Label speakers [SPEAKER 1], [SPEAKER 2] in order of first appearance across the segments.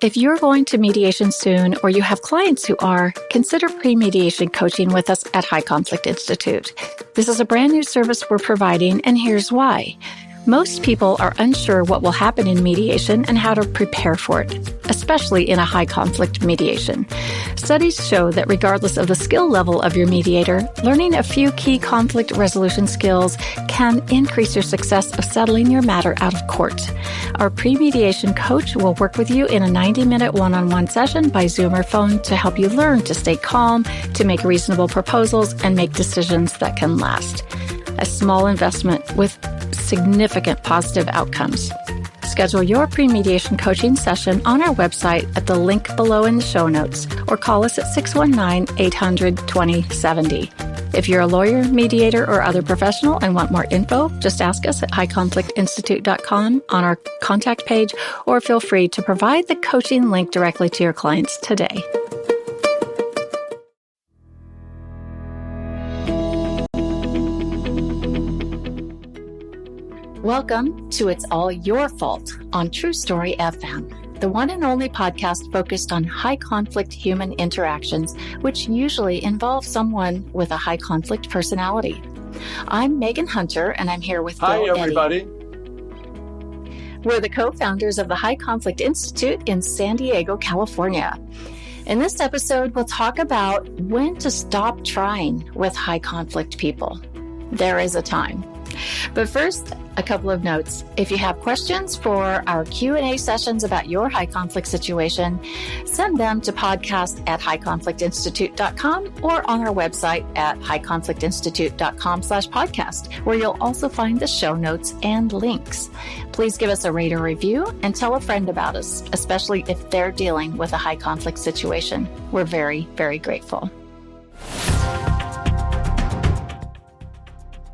[SPEAKER 1] If you're going to mediation soon or you have clients who are, consider pre-mediation coaching with us at High Conflict Institute. This is a brand new service we're providing, and here's why. Most people are unsure what will happen in mediation and how to prepare for it, especially in a high conflict mediation. Studies show that regardless of the skill level of your mediator, learning a few key conflict resolution skills can increase your success of settling your matter out of court. Our pre-mediation coach will work with you in a 90-minute one-on-one session by Zoom or phone to help you learn to stay calm, to make reasonable proposals, and make decisions that can last. A small investment with significant positive outcomes. Schedule your pre-mediation coaching session on our website at the link below in the show notes or call us at 619-800-2070. If you're a lawyer, mediator, or other professional and want more info, just ask us at highconflictinstitute.com on our contact page, or feel free to provide the coaching link directly to your clients today. Welcome to It's All Your Fault on True Story FM, the one and only podcast focused on high conflict human interactions, which usually involve someone with a high conflict personality. I'm Megan Hunter, and I'm here with Bill
[SPEAKER 2] Hi, everybody.
[SPEAKER 1] Eddy. We're the co-founders of the High Conflict Institute in San Diego, California. In this episode, we'll talk about when to stop trying with high conflict people. There is a time. But first, a couple of notes. If you have questions for our Q&A sessions about your high conflict situation, send them to podcast@highconflictinstitute.com or on our website at highconflictinstitute.com/podcast, where you'll also find the show notes and links. Please give us a rate or review and tell a friend about us, especially if they're dealing with a high conflict situation. We're very, very grateful.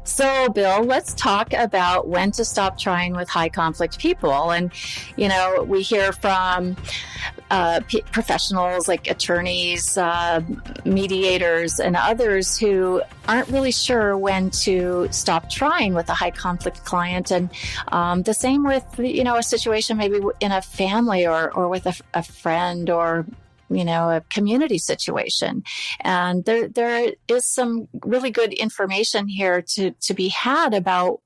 [SPEAKER 1] So, Bill, let's talk about when to stop trying with high conflict people. And, you know, we hear from professionals like attorneys, mediators, and others who aren't really sure when to stop trying with a high conflict client. And the same with, you know, a situation maybe in a family or with a friend or a community situation. And there is some really good information here to be had about,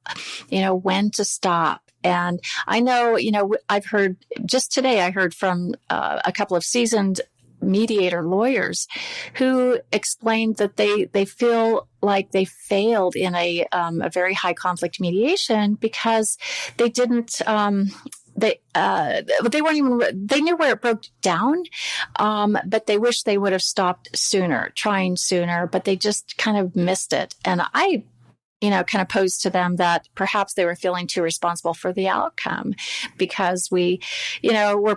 [SPEAKER 1] when to stop. And I know, I've heard just today, I heard from a couple of seasoned mediator lawyers who explained that they feel like they failed in a very high conflict mediation because they didn't, they weren't even, they knew where it broke down, but they wish they would have stopped sooner, trying sooner, but they just kind of missed it. And I, kind of posed to them that perhaps they were feeling too responsible for the outcome because we're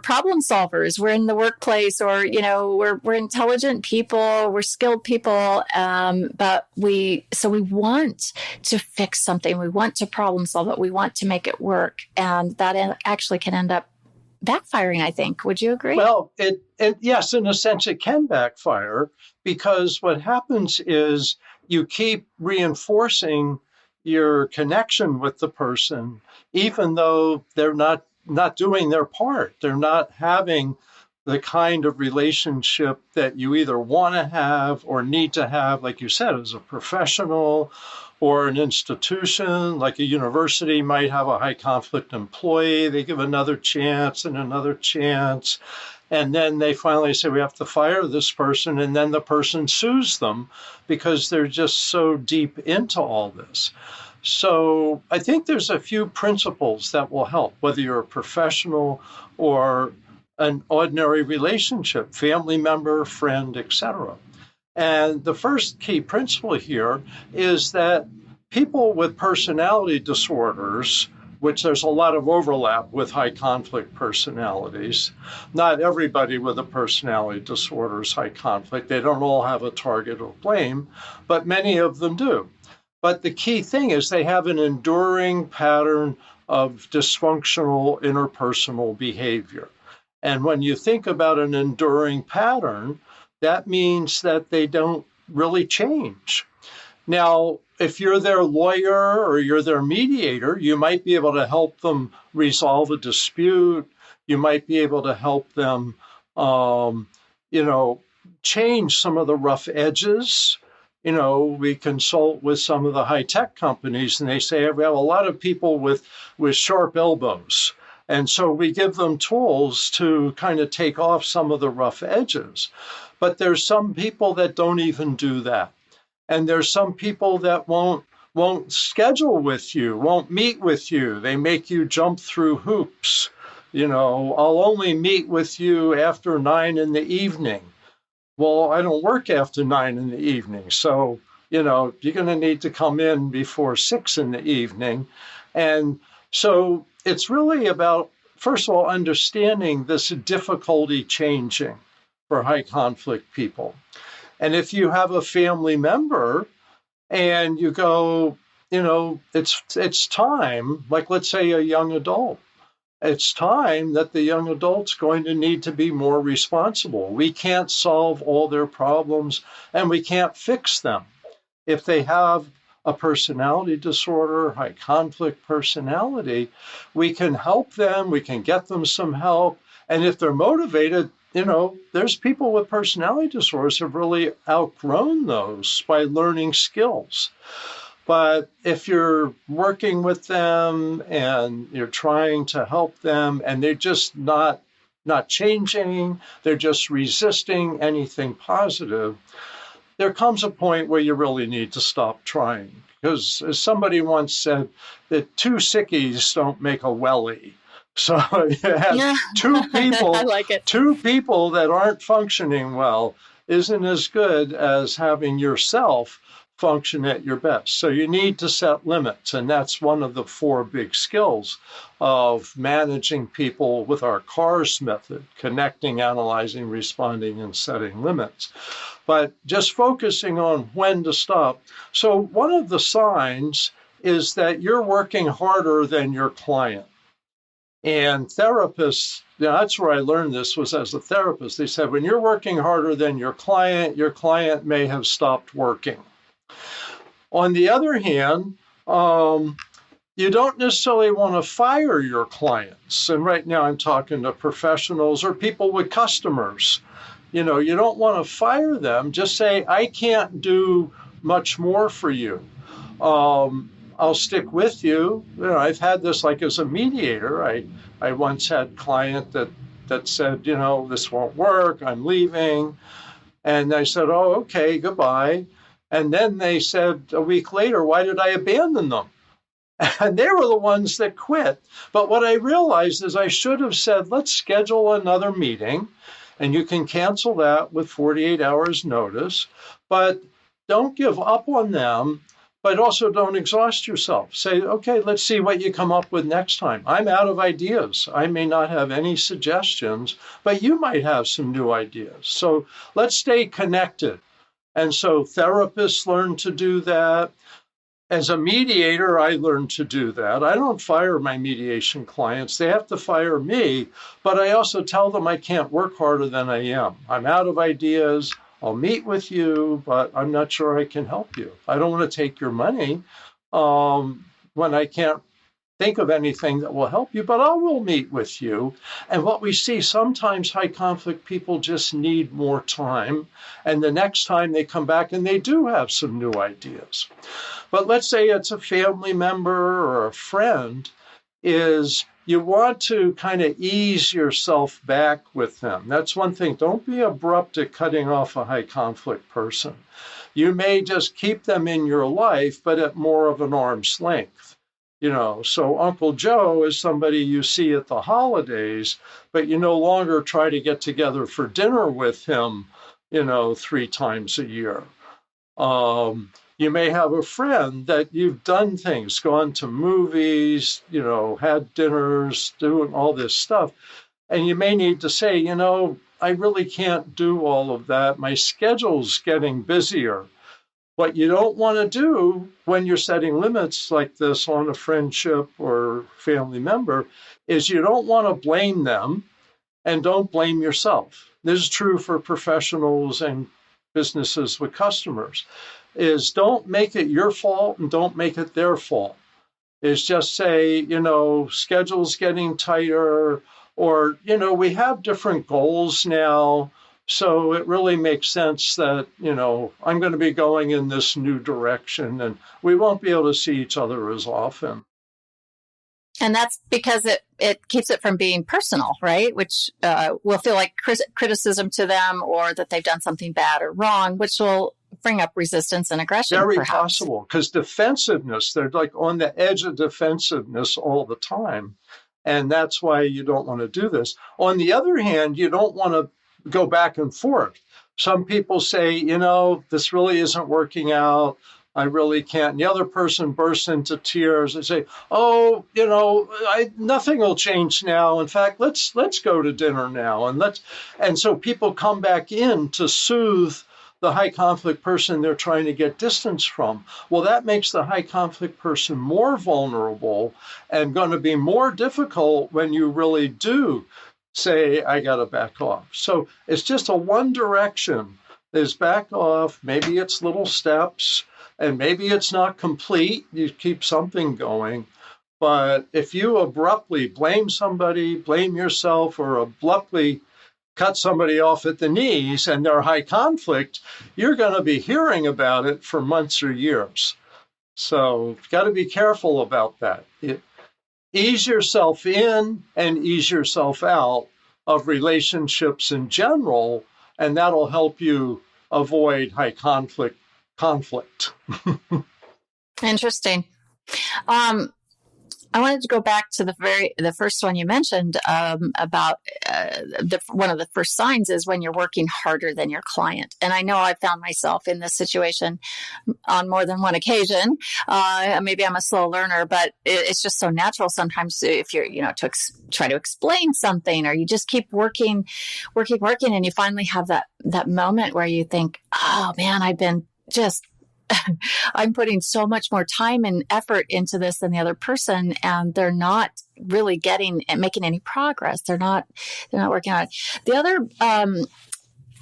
[SPEAKER 1] problem solvers. We're in the workplace or, we're intelligent people, we're skilled people. But we want to fix something. We want to problem solve it. We want to make it work. And that actually can end up backfiring, I think. Would you agree?
[SPEAKER 2] Well, yes, in a sense, it can backfire because what happens is you keep reinforcing your connection with the person, even though they're not doing their part. They're not having the kind of relationship that you either want to have or need to have, like you said, as a professional or an institution, like a university might have a high conflict employee. They give another chance and another chance. And then they finally say, we have to fire this person. And then the person sues them because they're just so deep into all this. So I think there's a few principles that will help, whether you're a professional or an ordinary relationship, family member, friend, etc. And the first key principle here is that people with personality disorders, which there's a lot of overlap with high conflict personalities. Not everybody with a personality disorder is high conflict. They don't all have a target of blame, but many of them do. But the key thing is they have an enduring pattern of dysfunctional interpersonal behavior. And when you think about an enduring pattern, that means that they don't really change. Now, if you're their lawyer or you're their mediator, you might be able to help them resolve a dispute. You might be able to help them, you know, change some of the rough edges. You know, we consult with some of the high-tech companies, and they say we have a lot of people with sharp elbows. And so we give them tools to kind of take off some of the rough edges. But there's some people that don't even do that. And there's some people that won't schedule with you, won't meet with you. They make you jump through hoops. You know, I'll only meet with you after 9 in the evening. Well, I don't work after 9 in the evening. So, you know, you're going to need to come in before 6 in the evening. And so it's really about, first of all, understanding this difficulty changing for high conflict people. And if you have a family member and you go, you know, it's time, like let's say a young adult, it's time that the young adult's going to need to be more responsible. We can't solve all their problems and we can't fix them. If they have a personality disorder, high conflict personality, we can help them, we can get them some help. And if they're motivated, you know, there's people with personality disorders who have really outgrown those by learning skills. But if you're working with them and you're trying to help them and they're just not changing, they're just resisting anything positive, there comes a point where you really need to stop trying. Because as somebody once said, that 2 sickies don't make a wellie. So you have 2 people,
[SPEAKER 1] I like it.
[SPEAKER 2] 2 people that aren't functioning well isn't as good as having yourself function at your best. So you need to set limits. And that's one of the 4 big skills of managing people with our CARS method: connecting, analyzing, responding, and setting limits. But just focusing on when to stop. So one of the signs is that you're working harder than your client. And therapists, you know, that's where I learned this, was as a therapist. They said, when you're working harder than your client may have stopped working. On the other hand, you don't necessarily want to fire your clients. And right now I'm talking to professionals or people with customers. You know, you don't want to fire them. Just say, I can't do much more for you. I'll stick with you. You know, I've had this like as a mediator. I once had a client that said, you know, this won't work, I'm leaving. And I said, oh, okay, goodbye. And then they said a week later, why did I abandon them? And they were the ones that quit. But what I realized is I should have said, let's schedule another meeting. And you can cancel that with 48 hours notice. But don't give up on them, but also don't exhaust yourself. Say, okay, let's see what you come up with next time. I'm out of ideas. I may not have any suggestions, but you might have some new ideas. So let's stay connected. And so therapists learn to do that. As a mediator, I learned to do that. I don't fire my mediation clients. They have to fire me, but I also tell them I can't work harder than I am. I'm out of ideas. I'll meet with you, but I'm not sure I can help you. I don't want to take your money when I can't think of anything that will help you, but I will meet with you. And what we see, sometimes high conflict people just need more time. And the next time they come back and they do have some new ideas. But let's say it's a family member or a friend, is you want to kind of ease yourself back with them. That's one thing. Don't be abrupt at cutting off a high conflict person. You may just keep them in your life, but at more of an arm's length. You know, so Uncle Joe is somebody you see at the holidays, but you no longer try to get together for dinner with him, you know, 3 times a year. You may have a friend that you've done things, gone to movies, you know, had dinners, doing all this stuff. And you may need to say, you know, I really can't do all of that. My schedule's getting busier. What you don't want to do when you're setting limits like this on a friendship or family member is you don't want to blame them and don't blame yourself. This is true for professionals and businesses with customers, is don't make it your fault and don't make it their fault. Is just say, you know, schedule's getting tighter. Or, we have different goals now. So it really makes sense that, I'm going to be going in this new direction and we won't be able to see each other as often.
[SPEAKER 1] And that's because it keeps it from being personal, right? Which will feel like criticism to them, or that they've done something bad or wrong, which will bring up resistance and aggression.
[SPEAKER 2] Very
[SPEAKER 1] perhaps.
[SPEAKER 2] Possible, because defensiveness, they're like on the edge of defensiveness all the time. And that's why you don't want to do this. On the other hand, you don't want to go back and forth. Some people say, this really isn't working out. I really can't. And the other person bursts into tears and say, oh, nothing will change now. In fact, let's go to dinner now. And so people come back in to soothe the high conflict person they're trying to get distance from. Well, that makes the high conflict person more vulnerable and going to be more difficult when you really do say, I got to back off. So it's just a one direction. There's back off. Maybe it's little steps, and maybe it's not complete. You keep something going. But if you abruptly blame somebody, blame yourself, or abruptly cut somebody off at the knees and they're high conflict, you're going to be hearing about it for months or years. So you've got to be careful about that. Ease yourself in and ease yourself out of relationships in general, and that'll help you avoid high conflict.
[SPEAKER 1] Interesting. I wanted to go back to the first one you mentioned about one of the first signs is when you're working harder than your client. And I know I've found myself in this situation on more than one occasion. Maybe I'm a slow learner, but it's just so natural sometimes if you're, try to explain something, or you just keep working, and you finally have that moment where you think, oh man, I'm putting so much more time and effort into this than the other person, and they're not really making any progress. They're not working on it. The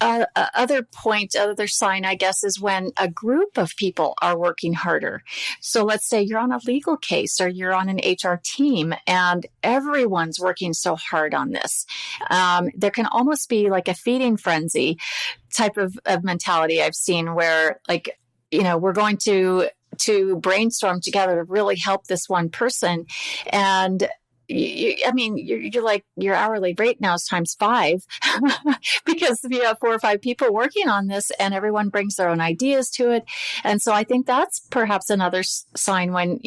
[SPEAKER 1] other sign, I guess, is when a group of people are working harder. So let's say you're on a legal case or you're on an HR team and everyone's working so hard on this. There can almost be like a feeding frenzy type of mentality I've seen where we're going to brainstorm together to really help this one person. And your hourly rate now is times 5 because you have 4 or 5 people working on this and everyone brings their own ideas to it. And so I think that's perhaps another sign when,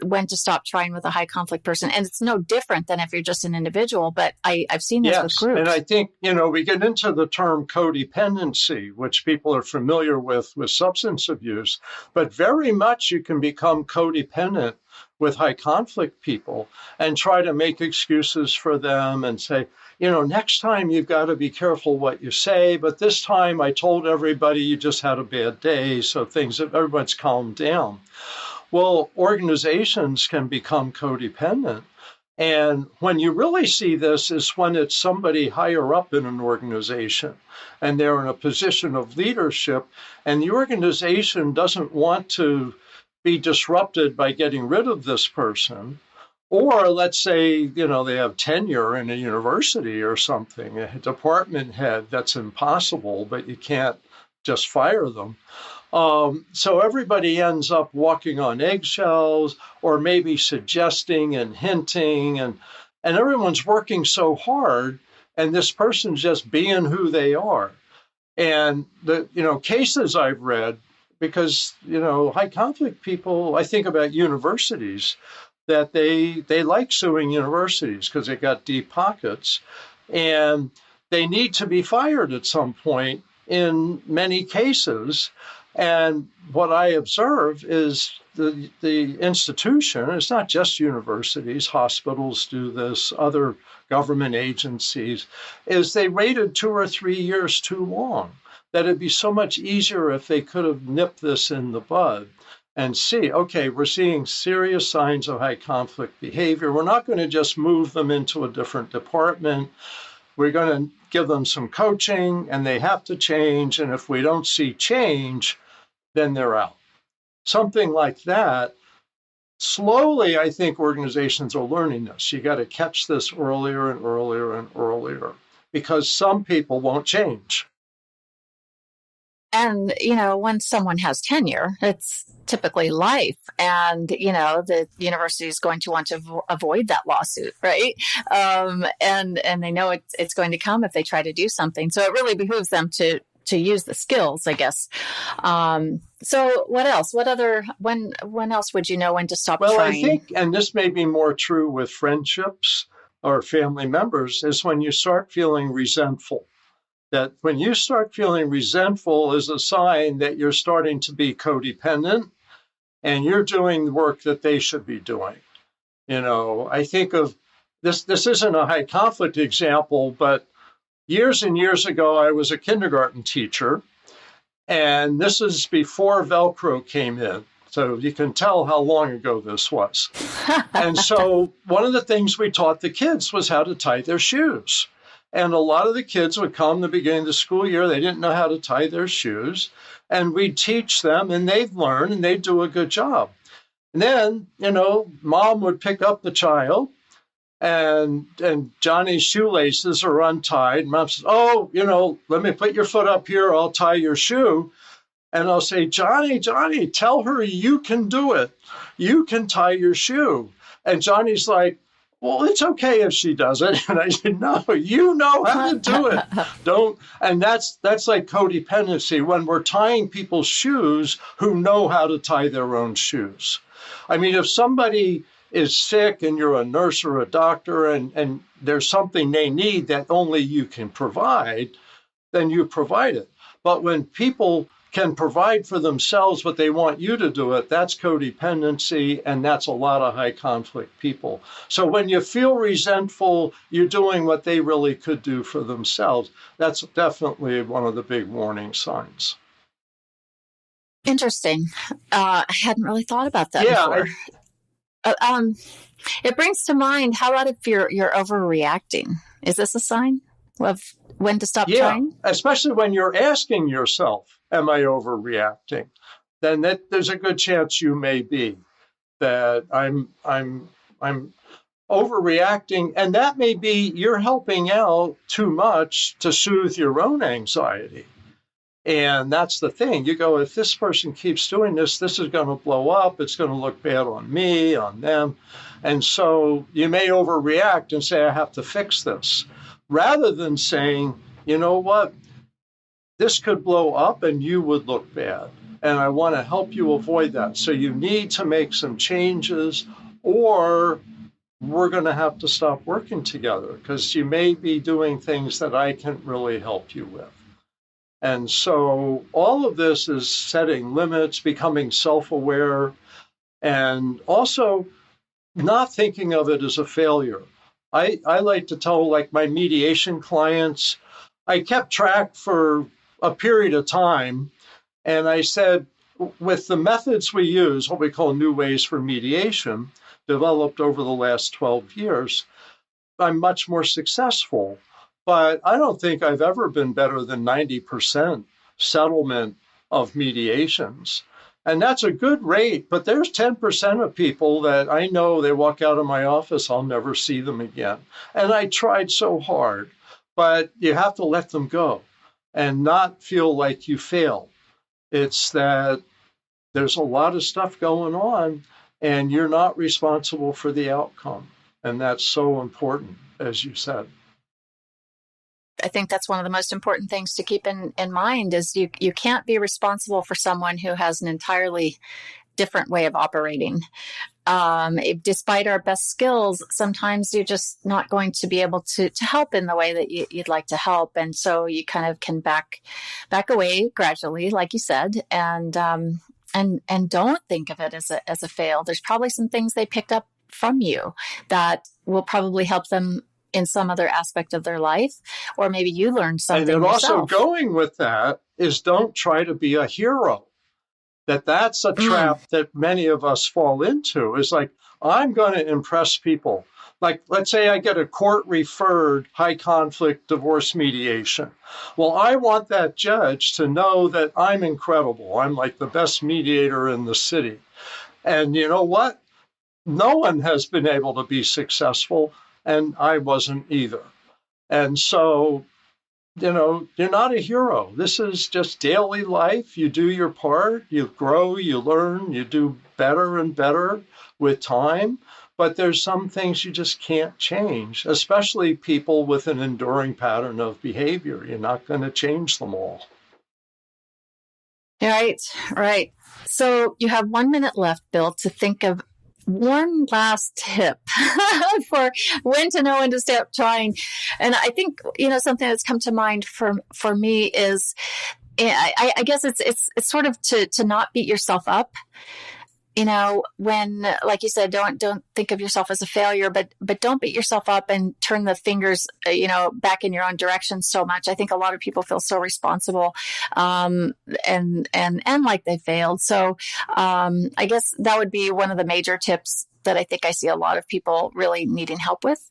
[SPEAKER 1] when to stop trying with a high conflict person. And it's no different than if you're just an individual, but I've seen this with groups.
[SPEAKER 2] And I think, we get into the term codependency, which people are familiar with substance abuse, but very much you can become codependent with high conflict people and try to make excuses for them and say, next time you've got to be careful what you say, but this time I told everybody you just had a bad day, so everyone's calmed down. Well, organizations can become codependent. And when you really see this is when it's somebody higher up in an organization and they're in a position of leadership and the organization doesn't want to be disrupted by getting rid of this person. Or let's say, they have tenure in a university or something, a department head, that's impossible, but you can't just fire them. So everybody ends up walking on eggshells or maybe suggesting and hinting and everyone's working so hard and this person's just being who they are. And the, cases I've read, because, high conflict people, I think about universities, that they like suing universities because they got deep pockets and they need to be fired at some point in many cases. And what I observe is the institution, it's not just universities, hospitals do this, other government agencies, is they waited 2 or 3 years too long. That it'd be so much easier if they could have nipped this in the bud and see, okay, we're seeing serious signs of high conflict behavior. We're not going to just move them into a different department. We're going to give them some coaching and they have to change. And if we don't see change, then they're out. Something like that slowly, I think organizations are learning this. You got to catch this earlier and earlier and earlier because some people won't change.
[SPEAKER 1] And, when someone has tenure, it's typically life. And, the university is going to want to avoid that lawsuit, right? And they know it's going to come if they try to do something. So it really behooves them to use the skills, I guess. So what else? When else would you know when to stop trying?
[SPEAKER 2] Well, I think, and this may be more true with friendships or family members, is when you start feeling resentful. That when you start feeling resentful is a sign that you're starting to be codependent and you're doing the work that they should be doing. I think of this isn't a high conflict example, but years and years ago, I was a kindergarten teacher, and this is before Velcro came in. So you can tell how long ago this was. And so one of the things we taught the kids was how to tie their shoes. And a lot of the kids would come the beginning of the school year. They didn't know how to tie their shoes. And we'd teach them, and they'd learn, and they'd do a good job. And then, mom would pick up the child, and Johnny's shoelaces are untied. Mom says, let me put your foot up here. I'll tie your shoe. And I'll say, Johnny, tell her you can do it. You can tie your shoe. And Johnny's like, well, it's okay if she does it. And I said, no, you know how to do it. Don't. And that's like codependency when we're tying people's shoes who know how to tie their own shoes. I mean, if somebody is sick and you're a nurse or a doctor and there's something they need that only you can provide, then you provide it. But when people can provide for themselves but they want you to do it, that's codependency, and that's a lot of high conflict people. So when you feel resentful, you're doing what they really could do for themselves. That's definitely one of the big warning signs.
[SPEAKER 1] Interesting. I hadn't really thought about that before. It brings to mind, how about if you're overreacting? Is this a sign of when to stop trying?
[SPEAKER 2] Especially when you're asking yourself, am I overreacting? Then there's a good chance you may be that I'm overreacting, and that may be you're helping out too much to soothe your own anxiety. And that's the thing. You go, if this person keeps doing this, this is going to blow up. It's going to look bad on me, on them. And so you may overreact and say, I have to fix this, rather than saying, you know what, this could blow up and you would look bad. And I want to help you avoid that. So you need to make some changes, or we're going to have to stop working together because you may be doing things that I can't really help you with. And so all of this is setting limits, becoming self-aware, and also not thinking of it as a failure. I like to tell, like, my mediation clients, I kept track for a period of time, and I said, with the methods we use, what we call new ways for mediation, developed over the last 12 years, I'm much more successful. But I don't think I've ever been better than 90% settlement of mediations. And that's a good rate, but there's 10% of people that I know they walk out of my office, I'll never see them again. And I tried so hard, but you have to let them go and not feel like you failed. It's that there's a lot of stuff going on and you're not responsible for the outcome. And that's so important, as you said.
[SPEAKER 1] I think that's one of the most important things to keep in mind is you can't be responsible for someone who has an entirely different way of operating. Despite our best skills, sometimes you're just not going to be able to help in the way that you'd like to help. And so you kind of can back away gradually, like you said, and don't think of it as a fail. There's probably some things they picked up from you that will probably help them in some other aspect of their life, or maybe you learned something
[SPEAKER 2] yourself. And
[SPEAKER 1] also
[SPEAKER 2] going with that is don't try to be a hero. That's a trap that many of us fall into, is like, I'm going to impress people. Like, let's say I get a court-referred high conflict divorce mediation. Well, I want that judge to know that I'm incredible. I'm like the best mediator in the city. And you know what? no one has been able to be successful, and I wasn't either. And so, you're not a hero. This is just daily life. You do your part, you grow, you learn, you do better and better with time. But there's some things you just can't change, especially people with an enduring pattern of behavior. You're not going to change them all.
[SPEAKER 1] Right. So you have 1 minute left, Bill, to think of one last tip for when to know when to stop trying. And I think, something that's come to mind for me is, I guess it's sort of to not beat yourself up. When, like you said, don't think of yourself as a failure, but don't beat yourself up and turn the fingers, back in your own direction so much. I think a lot of people feel so responsible, and like they failed. So, I guess that would be one of the major tips that I think I see a lot of people really needing help with.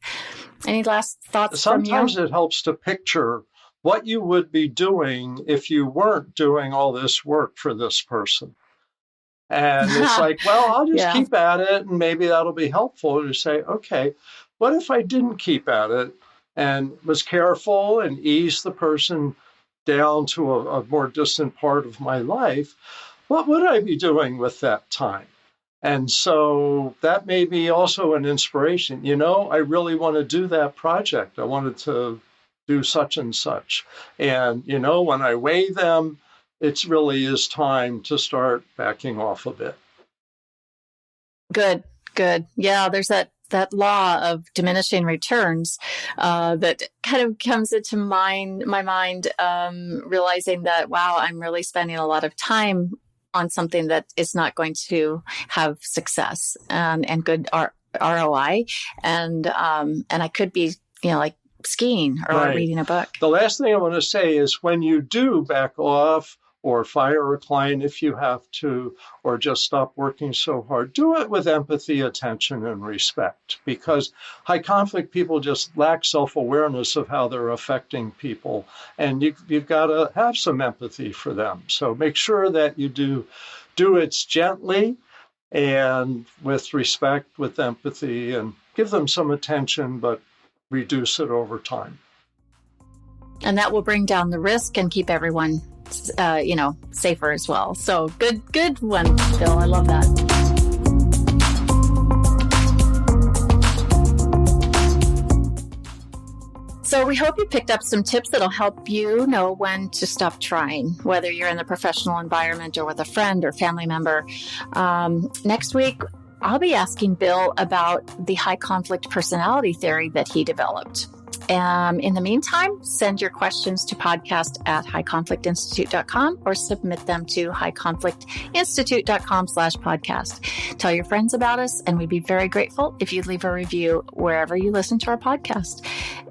[SPEAKER 1] Any last thoughts
[SPEAKER 2] Sometimes
[SPEAKER 1] from you?
[SPEAKER 2] it helps to picture what you would be doing if you weren't doing all this work for this person. And it's like, well, I'll just keep at it, and maybe that'll be helpful to say, okay, what if I didn't keep at it and was careful and eased the person down to a more distant part of my life? What would I be doing with that time? And so that may be also an inspiration. I really want to do that project. I wanted to do such and such. And, when I weigh them, it really is time to start backing off a bit.
[SPEAKER 1] Good. Yeah, there's that law of diminishing returns that kind of comes into my mind, realizing that, wow, I'm really spending a lot of time on something that is not going to have success and good ROI. And I could be, like skiing or reading a book.
[SPEAKER 2] The last thing I want to say is when you do back off or fire a client if you have to, or just stop working so hard, do it with empathy, attention, and respect, because high conflict people just lack self-awareness of how they're affecting people, and you've got to have some empathy for them. So make sure that you do it gently and with respect, with empathy, and give them some attention, but reduce it over time.
[SPEAKER 1] And that will bring down the risk and keep everyone safer as well. So good one, Bill. I love that. So we hope you picked up some tips that'll help you know when to stop trying, whether you're in the professional environment or with a friend or family member. Next week, I'll be asking Bill about the high conflict personality theory that he developed. In the meantime, send your questions to podcast@highconflictinstitute.com or submit them to highconflictinstitute.com/podcast. Tell your friends about us, and we'd be very grateful if you'd leave a review wherever you listen to our podcast.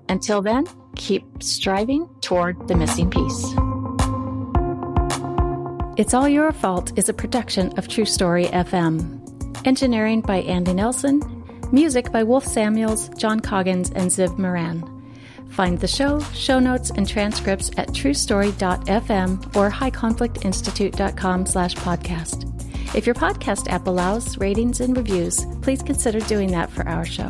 [SPEAKER 1] Until then, keep striving toward the missing piece. It's All Your Fault is a production of True Story FM. Engineering by Andy Nelson. Music by Wolf Samuels, John Coggins, and Ziv Moran. Find the show notes, and transcripts at truestory.fm or highconflictinstitute.com/podcast. If your podcast app allows ratings and reviews, please consider doing that for our show.